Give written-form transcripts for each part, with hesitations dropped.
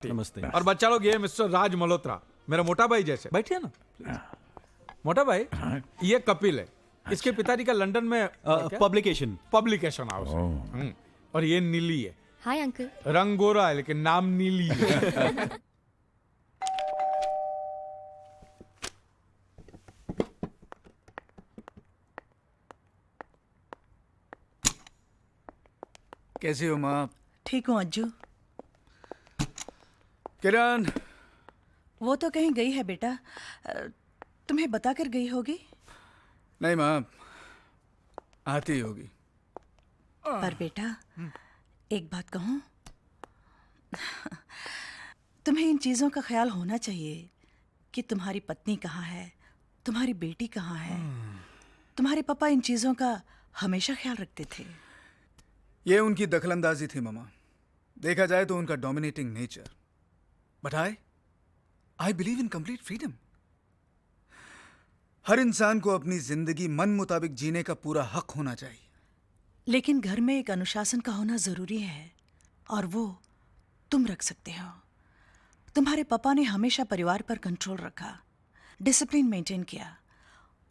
नमस्ते। और बच्चा लोग ये मिस्टर राज मल्होत्रा, मेरा मोटा भाई जैसे। बैठिए ना। मोटा भाई, ये कपिल है। इसके पिताजी का लंदन में पब्लिकेशन हाउस है। और ये नीली है। Hi uncle. रंग गोरा है लेकिन नाम नीली है। कैसी हो माँ? ठीक हूँ अज्जू। किरण, वो तो कहीं गई है बेटा, तुम्हें बता कर गई होगी। नहीं माँ, आती होगी। पर बेटा एक बात कहूँ, तुम्हें इन चीज़ों का ख्याल होना चाहिए कि तुम्हारी पत्नी कहाँ है, तुम्हारी बेटी कहाँ है। तुम्हारे पापा इन चीज़ों का हमेशा ख्याल रखते थे। ये उनकी दखलंदाजी थी मामा। देखा जाए तो उनका dominating nature. But I believe in complete freedom. हर इंसान को अपनी जिंदगी मन मुताबिक जीने का पूरा हक होना चाहिए। लेकिन घर में एक अनुशासन का होना जरूरी है, और वो तुम रख सकते हो। तुम्हारे पापा ने हमेशा परिवार पर कंट्रोल रखा, डिसिप्लिन मेंटेन किया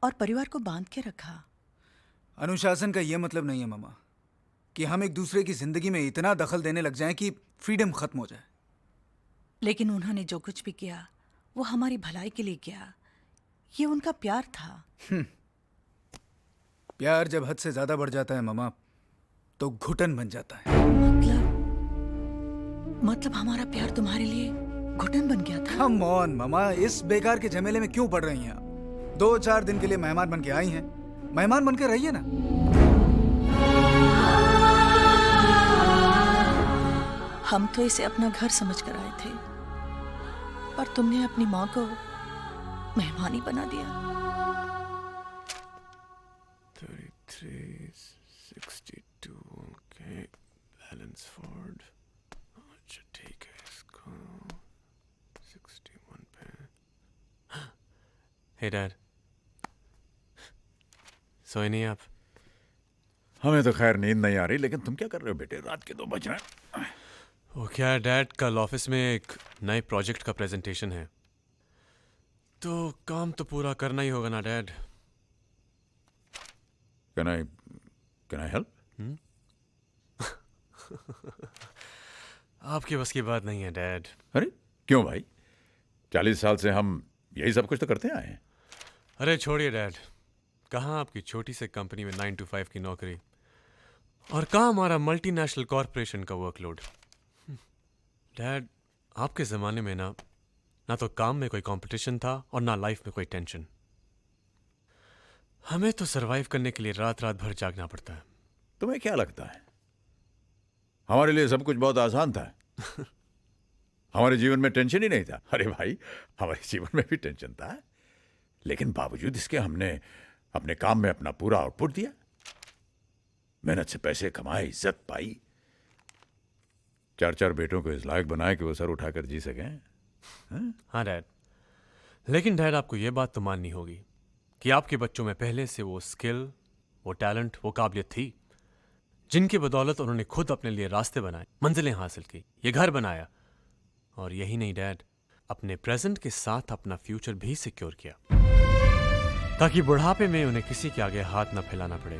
और परिवार को बांध के रखा। अनुशासन का यह मतलब नहीं है मामा कि हम एक दूसरे की जिंदगी में इतना दखल देने लग जाएं कि फ्रीडम खत्म हो जाए। लेकिन उन्होंने जो कुछ भी किया वो हमारी भलाई के लिए किया। ये उनका प्यार था। प्यार जब हद से ज्यादा बढ़ जाता है मामा तो घुटन बन जाता है। मतलब हमारा प्यार तुम्हारे लिए घुटन बन गया था। कम ऑन मामा, इस बेकार के झमेले में क्यों पड़ रही हैं आप? 2-4 दिन के लिए मेहमान बन के आई हैं, मेहमान बन के रहिए ना। हम तो इसे अपना घर समझ कर आए थे, पर तुमने अपनी माँ को मेहमानी बना दिया। 33, 62, okay. Balance Ford. अच्छा ठीक है, इसको 61 पे। हे डैड, सोए नहीं आप? हमें तो खैर नींद नहीं आ रही, लेकिन तुम क्या कर रहे हो बेटे? रात के 2 बज रहे हैं। वो क्या है डैड, कल ऑफिस में एक नए प्रोजेक्ट का प्रेजेंटेशन है, तो काम तो पूरा करना ही होगा ना डैड। Can I help? आपकी बस की बात नहीं है डैड। अरे क्यों भाई? 40 साल से हम यही सब कुछ तो करते आए हैं। अरे छोड़िए डैड, कहाँ आपकी छोटी से कंपनी में 9 to 5 की नौकरी, और कहाँ हमारा मल्टीनेशनल कॉरपोरेशन का वर्कलोड। डैड, आपके ज़माने में ना तो काम में कोई कंपटीशन था और ना लाइफ में कोई टेंशन। हमें तो सरवाइव करने के लिए रात रात भर जागना पड़ता है। तुम्हें क्या लगता है हमारे लिए सब कुछ बहुत आसान था? हमारे जीवन में टेंशन ही नहीं था। अरे भाई, हमारे जीवन में भी टेंशन था, लेकिन बावजूद इसके हमने अपने काम में अपना पूरा आउटपुट दिया। मेहनत से पैसे कमाए, इज्जत पाई, 4-4 बेटों को इस लायक बनाए कि वो सर उठाकर जी सकें। हाँ डैड, लेकिन डैड आपको ये बात तो माननी होगी कि आपके बच्चों में पहले से वो स्किल, वो टैलेंट, वो काबिलियत थी जिनकी बदौलत उन्होंने खुद अपने लिए रास्ते बनाए, मंजिलें हासिल की, ये घर बनाया। और यही नहीं डैड, अपने प्रेजेंट के साथ अपना फ्यूचर भी सिक्योर किया, ताकि बुढ़ापे में उन्हें किसी के आगे हाथ न फैलाना पड़े।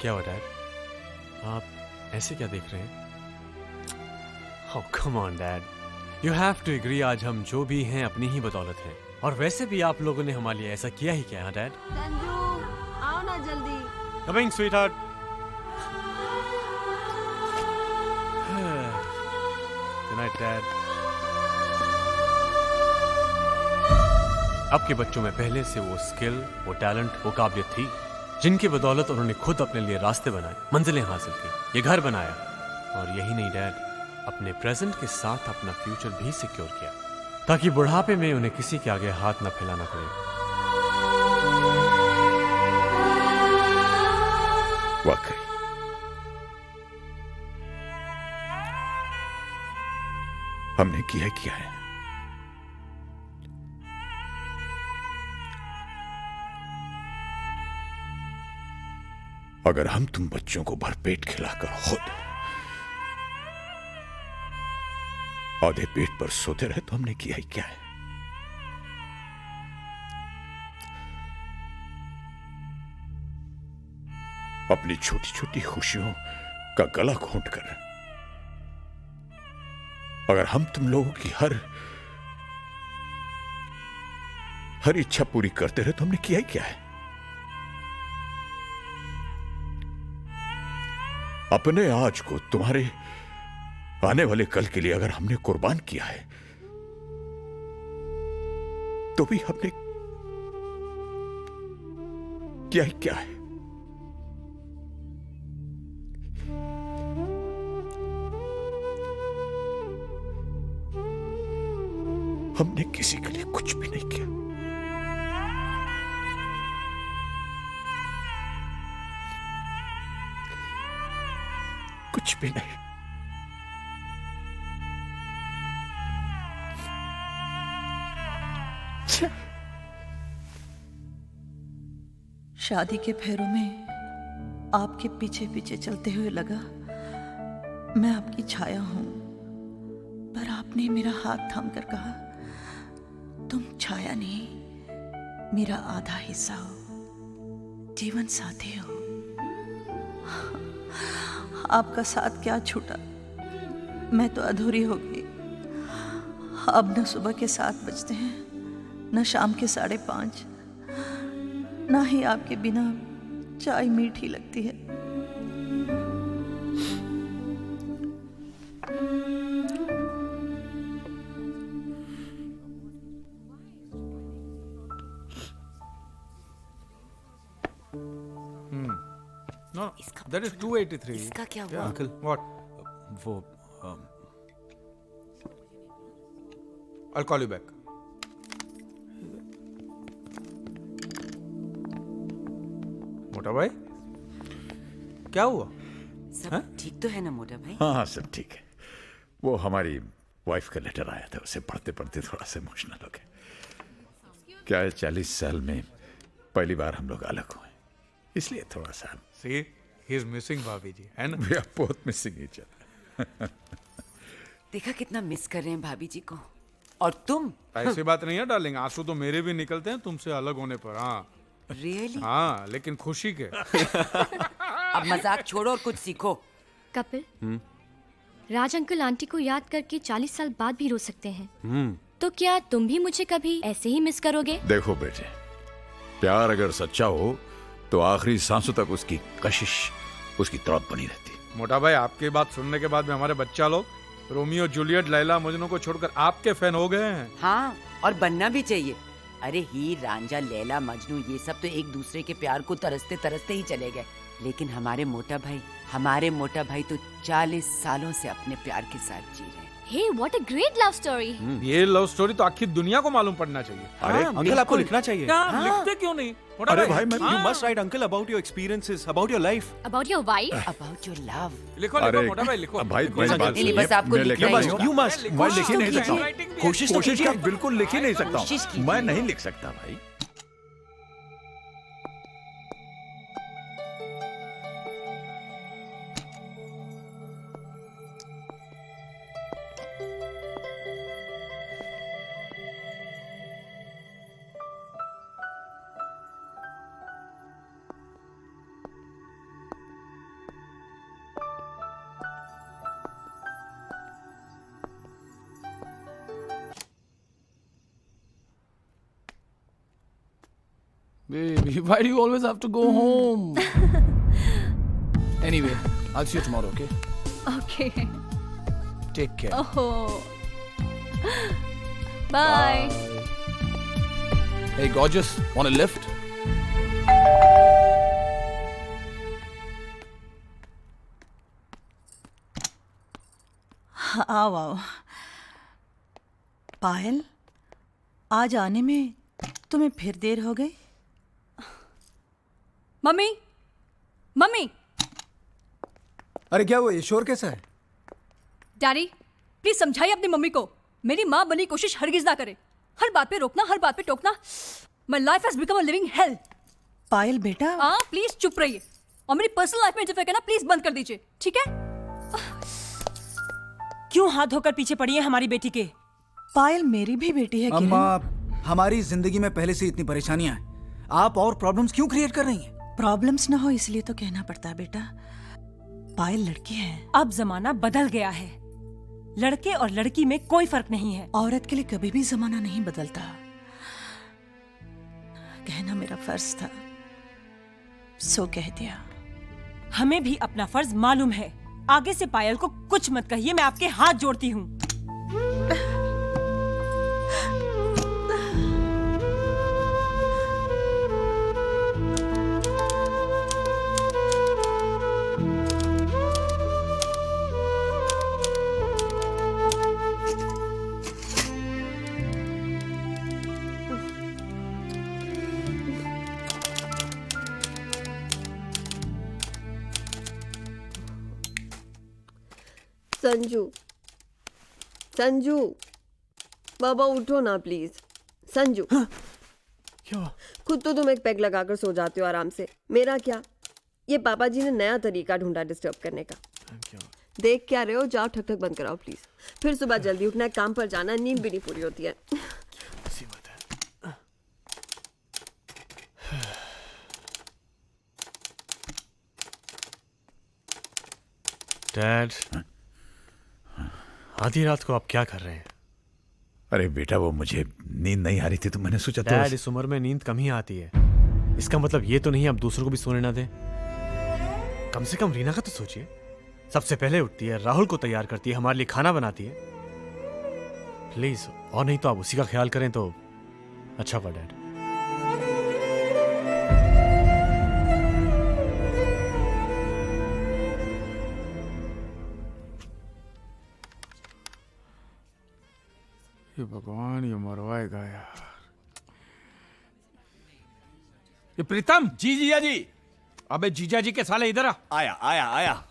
क्या हुआ डैड, आप ऐसे क्या देख रहे हैं? Oh, come on, Dad. You have to agree, आज हम जो भी हैं अपनी ही बदौलत हैं। और वैसे भी आप लोगों ने हमारे लिए ऐसा किया ही क्या है डैड? संजू, आओ ना जल्दी। Coming, sweetheart. Good night, Dad. आपके बच्चों में पहले से वो स्किल, वो टैलेंट, वो काबिलियत थी जिनकी बदौलत उन्होंने खुद अपने लिए रास्ते बनाए, मंजिलें हासिल की, ये घर बनाया। और यही नहीं डैड, अपने प्रेजेंट के साथ अपना फ्यूचर भी सिक्योर किया, ताकि बुढ़ापे में उन्हें किसी के आगे हाथ न फैलाना पड़े। वाकई हमने किया है। अगर हम तुम बच्चों को भरपेट खिलाकर खुद औधे पेट पर सोते रहे तो हमने किया ही क्या है? अपनी छोटी छोटी खुशियों का गला घोंट कर अगर हम तुम लोगों की हर इच्छा पूरी करते रहे तो हमने किया ही क्या है? अपने आज को तुम्हारे आने वाले कल के लिए अगर हमने कुर्बान किया है तो भी हमने किया ही क्या है? हमने किसी के लिए कुछ भी नहीं किया। कुछ भी नहीं। शादी के फेरों में आपके पीछे पीछे चलते हुए लगा मैं आपकी छाया हूं, पर आपने मेरा हाथ थाम कर कहा तुम छाया नहीं, मेरा आधा हिस्सा हो, जीवन साथी हो। आपका साथ क्या छूटा, मैं तो अधूरी हो गई। अब न सुबह के 7 बजते हैं, न शाम के 5:30, ना ही आपके बिना चाय मीठी लगती है। No, that is 283. इसका क्या हुआ? Yeah. Uncle What? वो I'll call you back. मोटा भाई, क्या हुआ? सब ठीक तो है ना मोटा भाई? हाँ सब ठीक है। वो हमारी वाइफ का लेटर आया था, उसे पढ़ते पढ़ते थोड़ा सा इमोशनल हो गए। क्या है 40 साल में पहली बार हम लोग अलग हुए, इसलिए थोड़ा सा See, he is missing भाभी जी, है ना? We are both missing each other. देखा कितना मिस कर रहे हैं भाभी जी को। और तुम? ऐसी बात नहीं है डार्लिंग, आंसू तो मेरे भी निकलते हैं तुमसे अलग होने पर। हाँ रियली? हाँ, लेकिन खुशी के। अब मजाक छोड़ो और कुछ सीखो। कपिल, राज अंकल आंटी को याद करके 40 साल बाद भी रो सकते हैं। तो क्या तुम भी मुझे कभी ऐसे ही मिस करोगे? देखो बेटे, प्यार अगर सच्चा हो तो आखिरी सांसों तक उसकी कशिश, उसकी तड़प बनी रहती। मोटा भाई, आपकी बात सुनने के बाद में हमारे बच्चा लोग रोमियो जूलियट लैला मजनू को छोड़कर आपके फैन हो गए हैं। हाँ, और बनना भी चाहिए। अरे हीर रांझा लैला मजनू ये सब तो एक दूसरे के प्यार को तरसते तरसते ही चले गए, लेकिन हमारे मोटा भाई तो 40 सालों से अपने प्यार के साथ जी रहे हैं। Hey, what a great love story! ये लव स्टोरी तो आखिर दुनिया को मालूम पड़ना चाहिए। अरे हाँ, अंकल आपको लिखना चाहिए। क्या लिखते क्यों नहीं? मोटा अरे भाई, मैं You must write uncle about your experiences, about your life. About your wife? About your love. लिखो लिखो मोटा भाई लिखो। भाई मेरी बात नहीं, बस आपको मैं लिख लिखना नहीं ही सकता। You must. मैं लिख ही नहीं कीजिए। सकता। कोशिश तो कोशिश कीजिए। का बिल्कुल लिख ही नहीं सकता कोशिश हूँ। कीजिए। मैं नहीं लिख सकता भाई। Baby, why do you always have to go home? Anyway, I'll see you tomorrow, okay? Okay. Take care. Oh. Bye. Hey, gorgeous, want a lift? आओ आओ। पायल, आज आने में तुम्हें फिर देर हो गई? मम्मी मम्मी अरे क्या हुआ, ये शोर कैसा है? डैडी प्लीज समझाइए अपनी मम्मी को, मेरी माँ बनी कोशिश हरगिज ना करे। हर बात पे रोकना, हर बात पे टोकना। My life has become a living hell. Payal बेटा, हाँ प्लीज चुप रहिए और मेरी पर्सनल लाइफ में इंटरफेयर करना प्लीज बंद कर दीजिए, ठीक है? क्यों हाथ धोकर पीछे पड़ी है हमारी बेटी के? पायल मेरी भी बेटी है अम्मा, किरण। हमारी जिंदगी में पहले से इतनी परेशानियां हैं, आप और प्रॉब्लम्स क्यों क्रिएट कर रही हैं? प्रॉब्लम्स ना हो इसलिए तो कहना पड़ता है बेटा। पायल लड़की है। अब जमाना बदल गया है, लड़के और लड़की में कोई फर्क नहीं है। औरत के लिए कभी भी जमाना नहीं बदलता। कहना मेरा फर्ज था, सो कह दिया। हमें भी अपना फर्ज मालूम है। आगे से पायल को कुछ मत कहिए, मैं आपके हाथ जोड़ती हूँ। संजू, संजू, बाबा उठो ना प्लीज। संजू, क्या? खुद तो तुम एक पैग लगाकर सो जाते हो आराम से, मेरा क्या? ये पापा जी ने नया तरीका ढूंढा डिस्टर्ब करने का। देख क्या रहे हो, जाओ ठक ठक बंद कराओ प्लीज। फिर सुबह जल्दी उठना है, काम पर जाना है, नींद भी नहीं पूरी होती है। डैड, आधी रात को आप क्या कर रहे हैं? अरे बेटा, वो मुझे नींद नहीं आ रही थी तो मैंने सोचा डैड, इस उम्र में नींद कम ही आती है। इसका मतलब ये तो नहीं आप दूसरों को भी सोने ना दें। कम से कम रीना का तो सोचिए। सबसे पहले उठती है, राहुल को तैयार करती है, हमारे लिए खाना बनाती है। प्लीज, और नहीं तो आप उसी का ख्याल करें तो अच्छा हुआ डैड। ये भगवान, ये मरवाएगा यार। ये प्रीतम। जी जीजा जी। अबे जीजा जी के साले इधर आ। आया आया आया।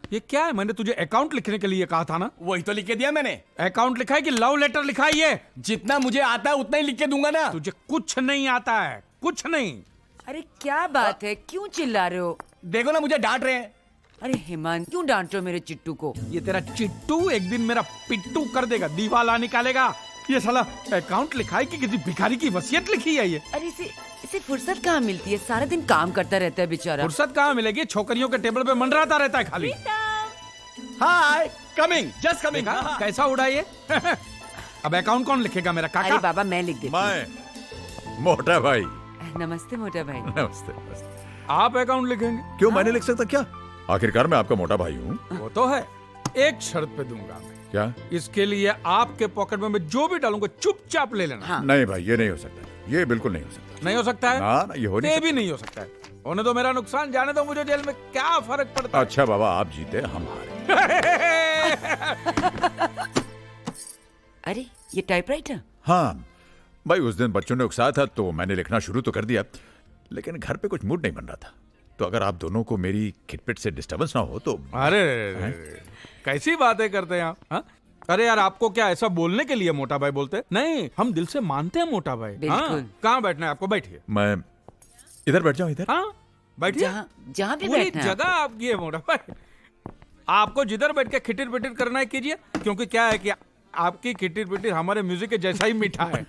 ये क्या है? मैंने तुझे अकाउंट लिखने के लिए कहा था ना। वही तो लिख के दिया मैंने। अकाउंट लिखा है कि लव लेटर लिखा है? ये जितना मुझे आता है उतना ही लिख के दूंगा ना। तुझे कुछ नहीं आता है, कुछ नहीं। अरे क्या बात है, क्यों चिल्ला रहे हो? देखो ना, मुझे डांट रहे हैं। अरे हेमंत, क्यों डांट रहे हो मेरे चिट्टू को? ये तेरा चिट्टू एक दिन मेरा पिट्टू कर देगा, दीवाला निकालेगा। ये साला अकाउंट लिखा है कि किसी भिखारी की वसीयत लिखी है ये। अरे इसे फुर्सत कहाँ मिलती है? सारा दिन काम करता रहता है बेचारा। फुर्सत कहाँ मिलेगी? छोकरियों के टेबल पे मंडराता रहता है खाली। हाय, कमिंग, जस्ट कमिंग। कैसा उड़ा ये? अब अकाउंट कौन लिखेगा? मेरा काका? अरे बाबा, मैं लिख देती हूँ। मैं, मोटा भाई। नमस्ते मोटा भाई। नमस्ते नमस्ते। आप अकाउंट लिखेंगे? क्यों, मैं नहीं लिख सकता क्या? आखिरकार मैं आपका मोटा भाई हूँ। वो तो है, एक शर्त पे दूंगा मैं। क्या? इसके लिए आपके पॉकेट में मैं जो भी डालूंगा चुपचाप ले लेना। हाँ। नहीं भाई, ये नहीं हो सकता। ये बिल्कुल नहीं हो सकता। नहीं हो सकता है? ना, ये हो नहीं ये सकता। भी नहीं हो सकता है। होने दो मेरा नुकसान, जाने दो मुझे, जेल में क्या फर्क पड़ता है? अच्छा बाबा, आप जीते हम हारे। अरे ये टाइपराइटर? हाँ भाई, उस दिन बच्चों ने उकसाया था तो मैंने लिखना शुरू तो कर दिया, लेकिन घर पे कुछ मूड नहीं बन रहा था। तो अगर आप दोनों को मेरी खिटपिट से डिस्टर्बेंस ना हो तो। अरे कैसी बातें करते हैं आप? हाँ? अरे यार, आपको क्या ऐसा बोलने के लिए मोटा भाई बोलते? नहीं, हम दिल से मानते हैं मोटा भाई। बिल्कुल। कहाँ बैठना है आपको? बैठिए। मैं इधर बैठ जाऊं? इधर? हाँ बैठिए। जहाँ भी पूरी बैठना है जगह आपकी है मोटा भाई। आपको जिधर बैठ के खिटिर पिटिर करना है कीजिए, क्योंकि क्या है कि आपकी खिटिर पिटिर हमारे म्यूजिक के जैसा ही मीठा है।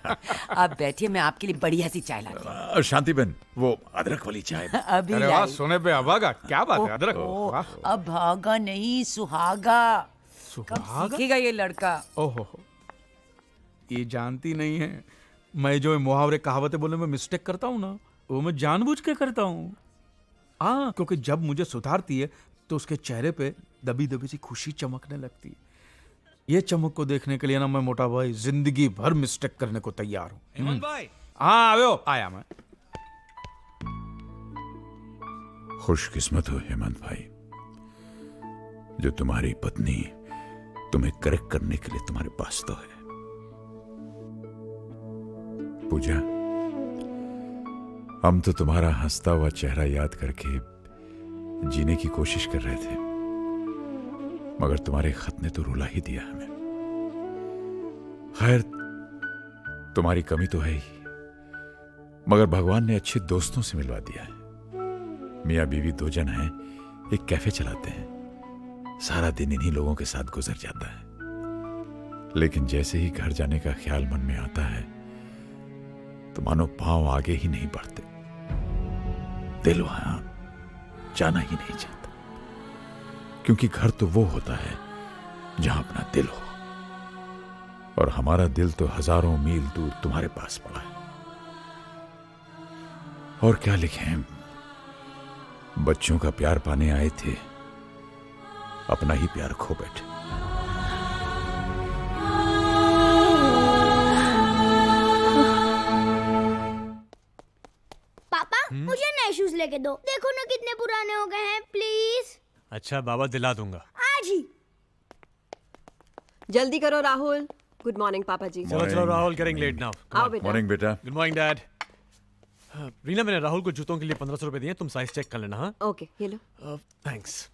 आप बैठिए, मैं आपके लिए बढ़िया सी चाय लाती हूँ। शांति बहन, वो अदरक वाली चाय। अभी अरे वाह, सोने पे अभागा, क्या बात है? अदरक। वाह। अभागा नहीं, सुहागा। कब सुहागा? सीखेगा ये लड़का? ओहो, ये जानती नहीं है, मैं जो मुहावरे कहावतें बोलने में मिस्टेक करता हूँ ना, वो मैं जानबूझ के करता हूँ। हाँ, क्योंकि जब मुझे सुधारती है तो उसके चेहरे पे दबी दबी सी खुशी चमकने लगती है। ये चमक को देखने के लिए ना मैं मोटा भाई जिंदगी भर मिस्टेक करने को तैयार हूँ। हेमंत भाई। हाँ आओ, आया मैं। खुशकिस्मत हो हेमंत भाई, जो तुम्हारी पत्नी तुम्हें करेक्ट करने के लिए तुम्हारे पास तो है। पूजा, हम तो तुम्हारा हंसता हुआ चेहरा याद करके जीने की कोशिश कर रहे थे, मगर तुम्हारे खत ने तो रुला ही दिया हमें। खैर, तुम्हारी कमी तो है ही, मगर भगवान ने अच्छे दोस्तों से मिलवा दिया है। मियाँ बीवी दो जन हैं, एक कैफे चलाते हैं। सारा दिन इन्हीं लोगों के साथ गुजर जाता है, लेकिन जैसे ही घर जाने का ख्याल मन में आता है तो मानो पांव आगे ही नहीं बढ़ते, दिल वहां जाना ही नहीं चाहता, क्योंकि घर तो वो होता है जहां अपना दिल हो, और हमारा दिल तो हजारों मील दूर तुम्हारे पास पड़ा है। और क्या लिखें, बच्चों का प्यार पाने आए थे, अपना ही प्यार खो बैठे। पापा मुझे नए शूज लेके दो, देखो ना कितने पुराने हो गए हैं, प्लीज। अच्छा बाबा, दिला दूंगा। आज ही। जल्दी करो राहुल। गुड मॉर्निंग पापा जी। चलो चलो राहुल, गेटिंग लेट नाउ। आओ बेटा। मॉर्निंग बेटा। Good morning dad. रीना, मैंने राहुल को जूतों के लिए 1500 रुपए दिए, तुम साइज चेक कर लेना। हाँ ओके, ये लो। थैंक्स।